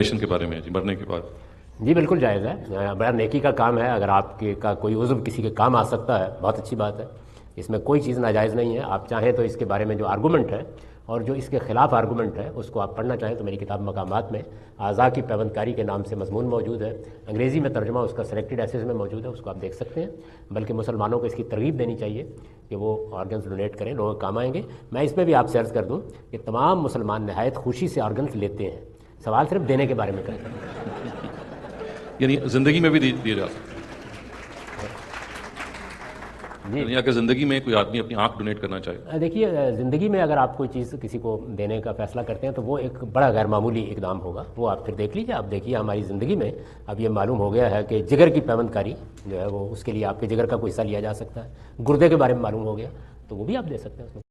کے بارے میں جی مرنے کے بعد؟ جی بالکل جائز ہے، بڑا نیکی کا کام ہے، اگر آپ کے کا کوئی عضو کسی کے کام آ سکتا ہے بہت اچھی بات ہے، اس میں کوئی چیز ناجائز نہیں ہے۔ آپ چاہیں تو اس کے بارے میں جو آرگومنٹ ہے اور جو اس کے خلاف آرگومنٹ ہے اس کو آپ پڑھنا چاہیں تو میری کتاب مقامات میں اعضاء کی پیوند کاری کے نام سے مضمون موجود ہے، انگریزی میں ترجمہ اس کا سلیکٹڈ ایسیز میں موجود ہے، اس کو آپ دیکھ سکتے ہیں۔ بلکہ مسلمانوں کو اس کی ترغیب دینی چاہیے کہ وہ آرگنز ڈونیٹ کریں، لوگوں کام آئیں گے۔ میں اس میں بھی آپ سے عرض کر دوں کہ تمام مسلمان نہایت خوشی سے آرگنز لیتے ہیں، سوال صرف دینے کے بارے میں کریں۔ یعنی زندگی میں بھی دیے جا سکتے ہیں، یعنی اگر زندگی میں کوئی آدمی اپنی آنکھ ڈونیٹ کرنا چاہے؟ دیکھیے زندگی میں اگر آپ کوئی چیز کسی کو دینے کا فیصلہ کرتے ہیں تو وہ ایک بڑا غیر معمولی اقدام ہوگا، وہ آپ پھر دیکھ لیجیے۔ آپ دیکھیے ہماری زندگی میں اب یہ معلوم ہو گیا ہے کہ جگر کی پیوند کاری جو ہے وہ اس کے لیے آپ کے جگر کا کوئی حصہ لیا جا سکتا ہے، گردے کے بارے میں معلوم ہو گیا تو وہ بھی آپ دے سکتے ہیں اس میں۔